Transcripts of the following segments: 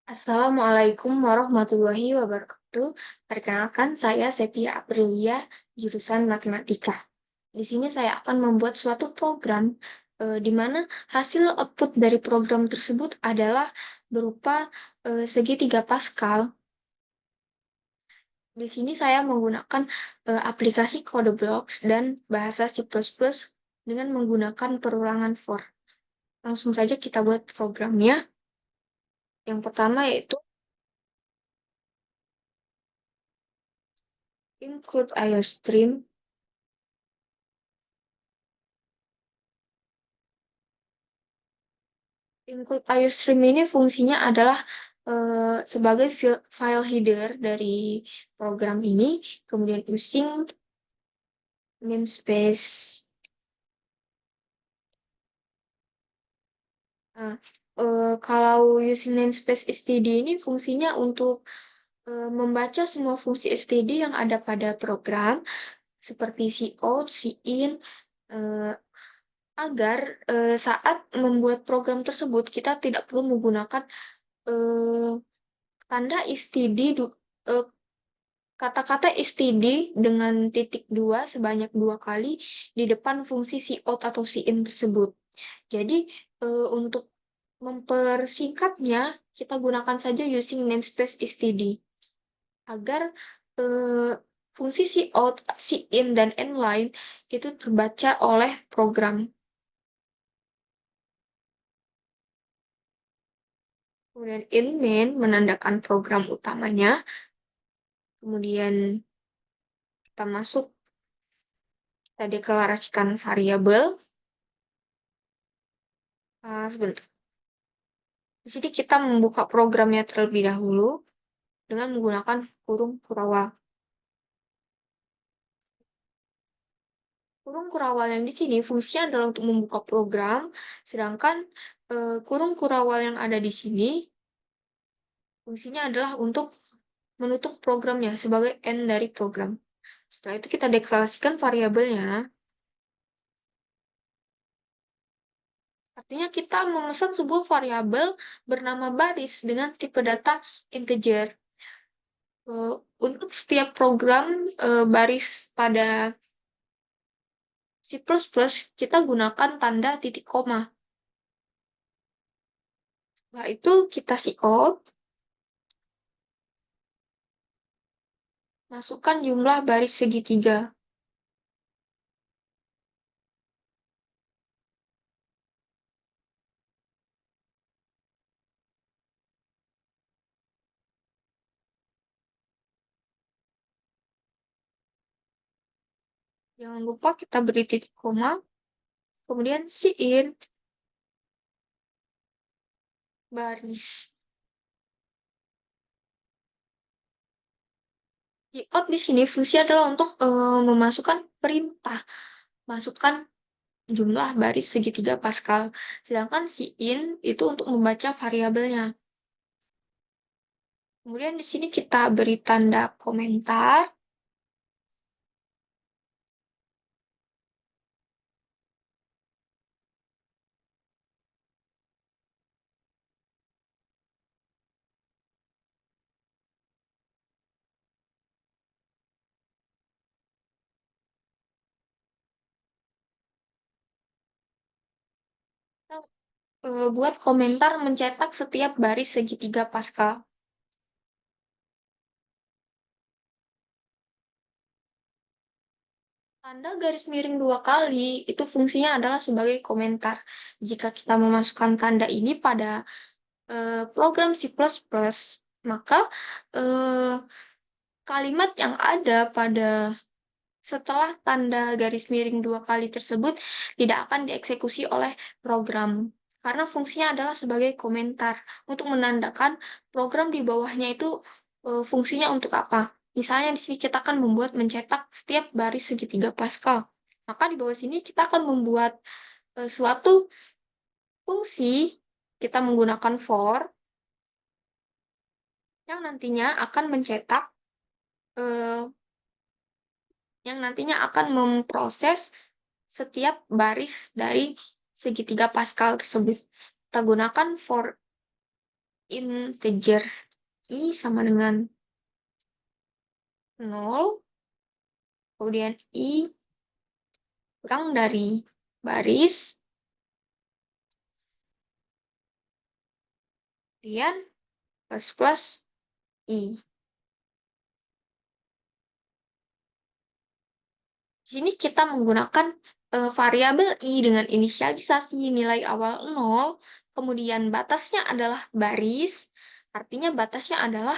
Assalamualaikum warahmatullahi wabarakatuh. Perkenalkan, saya Sepia Aprilia, jurusan Matematika. Di sini saya akan membuat suatu program di mana hasil output dari program tersebut adalah berupa segitiga Pascal. Di sini saya menggunakan aplikasi CodeBlocks dan bahasa C++ dengan menggunakan perulangan for. Langsung saja kita buat programnya. Yang pertama yaitu include IOStream. Include IOStream ini fungsinya adalah sebagai file header dari program ini, kemudian using namespace. Nah, kalau using namespace std ini fungsinya untuk membaca semua fungsi std yang ada pada program, seperti cout, cin, eh, agar saat membuat program tersebut kita tidak perlu menggunakan eh, tanda std kata-kata std dengan titik dua sebanyak dua kali di depan fungsi cout atau cin tersebut. Jadi untuk mempersingkatnya kita gunakan saja using namespace std agar eh, fungsi cout, cin dan inline itu terbaca oleh program. Kemudian in main menandakan program utamanya. Kemudian kita masuk, kita deklarasikan variabel. Sebentar. Di sini kita membuka programnya terlebih dahulu dengan menggunakan kurung kurawal. Kurung kurawal yang di sini fungsinya adalah untuk membuka program, sedangkan kurung kurawal yang ada di sini fungsinya adalah untuk menutup programnya sebagai end dari program. Setelah itu kita deklarasikan variabelnya. Artinya kita memesan sebuah variabel bernama baris dengan tipe data integer. Untuk setiap program baris pada C++, kita gunakan tanda titik koma. Setelah itu kita cout, masukkan jumlah baris segitiga. Jangan lupa kita beri titik koma, kemudian cin baris. Cout di sini fungsi adalah untuk memasukkan perintah, masukkan jumlah baris segitiga Pascal. Sedangkan cin itu untuk membaca variabelnya. Kemudian di sini kita beri tanda komentar. Kita buat komentar mencetak setiap baris segitiga Pascal. Tanda garis miring dua kali itu fungsinya adalah sebagai komentar. Jika kita memasukkan tanda ini pada program C++, maka eh, kalimat yang ada pada setelah tanda garis miring dua kali tersebut tidak akan dieksekusi oleh program. Karena fungsinya adalah sebagai komentar untuk menandakan program di bawahnya itu fungsinya untuk apa. Misalnya di sini kita akan membuat mencetak setiap baris segitiga Pascal. Maka di bawah sini kita akan membuat suatu fungsi, kita menggunakan for yang nantinya akan mencetak eh, yang nantinya akan memproses setiap baris dari segitiga Pascal tersebut. Kita gunakan for integer I sama dengan 0, kemudian I kurang dari baris, kemudian plus I. Di sini kita menggunakan variabel I dengan inisialisasi nilai awal 0, kemudian batasnya adalah baris, artinya batasnya adalah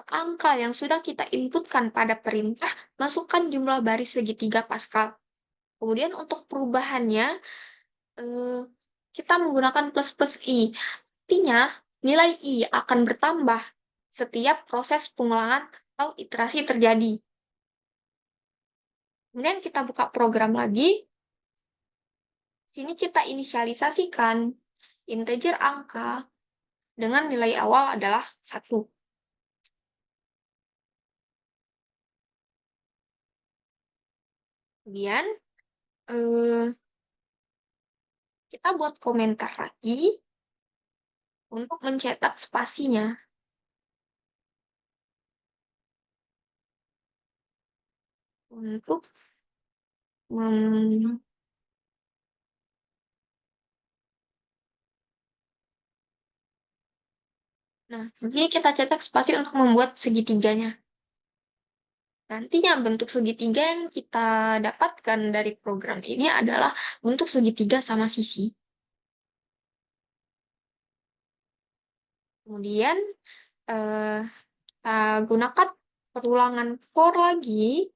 angka yang sudah kita inputkan pada perintah, masukkan jumlah baris segitiga Pascal. Kemudian untuk perubahannya, kita menggunakan plus I. Artinya, nilai I akan bertambah setiap proses pengulangan atau iterasi terjadi. Kemudian kita buka program lagi. Sini kita inisialisasikan integer angka dengan nilai awal adalah 1. Kemudian, kita buat komentar lagi untuk mencetak spasinya. Untuk Nah, ini kita cetak spasi untuk membuat segitiganya. Nantinya bentuk segitiga yang kita dapatkan dari program ini adalah bentuk segitiga sama sisi. Kemudian kita gunakan perulangan for lagi.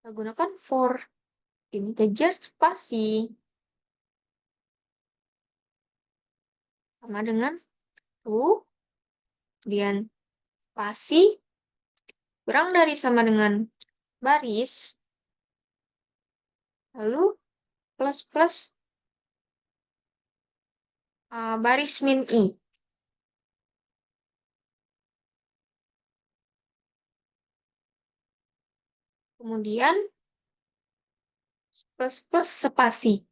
Kita gunakan for integer spasi sama dengan true, kemudian spasi kurang dari sama dengan baris, lalu plus baris min I. Kemudian plus spasi.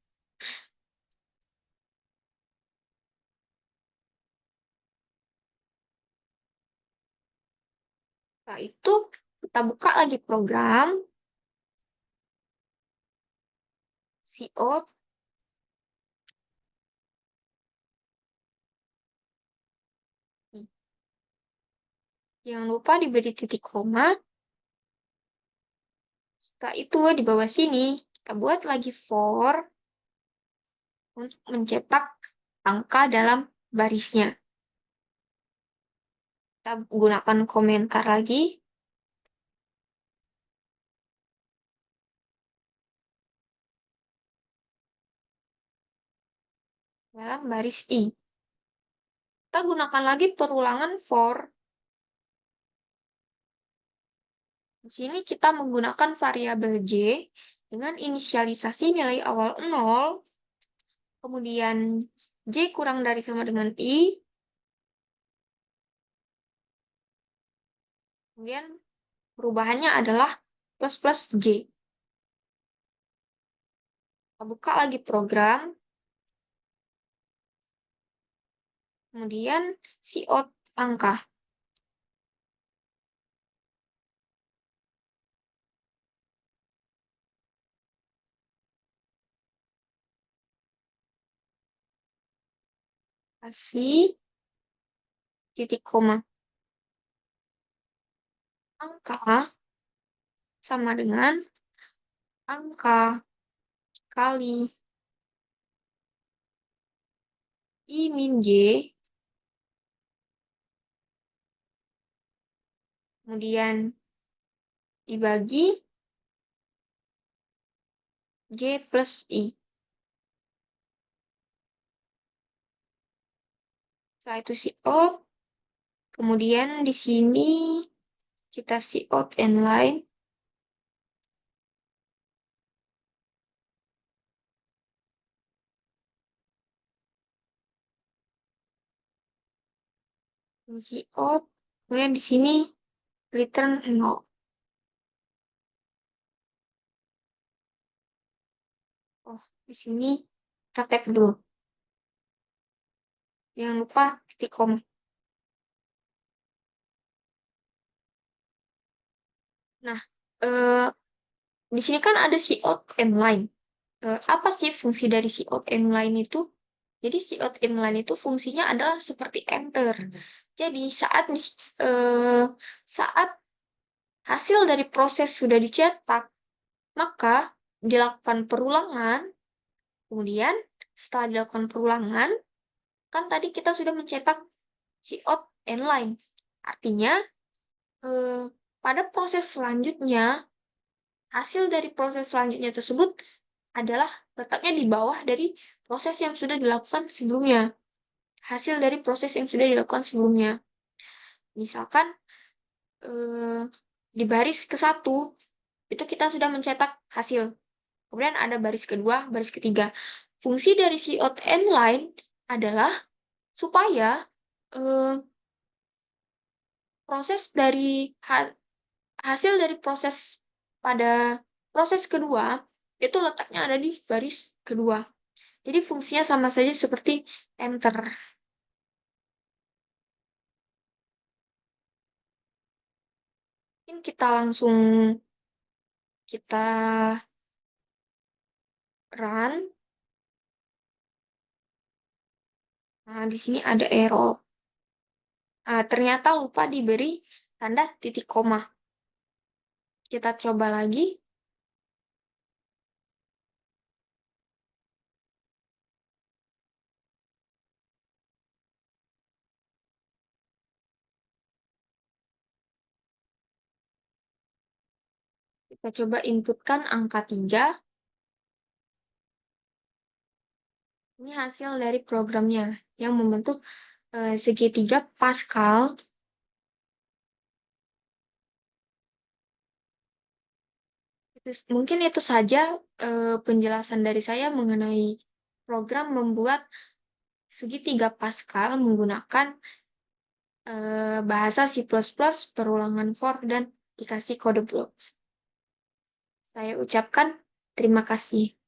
Setelah itu kita buka lagi program cout. Jangan lupa diberi titik koma. Setelah itu di bawah sini kita buat lagi for untuk mencetak angka dalam barisnya. Kita gunakan komentar lagi. Dalam baris I. Kita gunakan lagi perulangan for. Di sini kita menggunakan variabel J dengan inisialisasi nilai awal 0, kemudian J kurang dari sama dengan I, kemudian perubahannya adalah plus J. Kita buka lagi program, kemudian cout angka. Kasih titik koma. Angka sama dengan angka kali I min J, kemudian dibagi J plus I. Setelah itu cout, kemudian di sini kita cout and line. Cout, kemudian di sini return 0. Oh, di sini Kita tap dulu. Jangan lupa titik koma. Nah, eh, di sini kan ada cout inline. Apa sih fungsi dari cout inline itu? Jadi cout inline itu fungsinya adalah seperti enter. Jadi eh, saat hasil dari proses sudah dicetak, maka dilakukan perulangan. Kemudian setelah dilakukan perulangan, kan tadi kita sudah mencetak cout inline. Artinya eh, pada proses selanjutnya, hasil dari proses selanjutnya tersebut adalah letaknya di bawah dari proses yang sudah dilakukan sebelumnya. Hasil dari proses yang sudah dilakukan sebelumnya. Misalkan eh, di baris ke-1 itu kita sudah mencetak hasil. Kemudian ada baris kedua, baris ketiga. Fungsi dari si outline line adalah supaya eh, proses dari hasil dari proses pada proses kedua itu letaknya ada di baris kedua. Jadi fungsinya sama saja seperti enter. Mungkin kita langsung kita run. Nah, di sini ada error. Ternyata lupa diberi tanda titik koma. Kita coba lagi. Kita coba inputkan angka 3. Ini hasil dari programnya yang membentuk segitiga Pascal. Mungkin itu saja penjelasan dari saya mengenai program membuat segitiga Pascal menggunakan bahasa C++, perulangan for, dan dikasih kode blocks. Saya ucapkan terima kasih.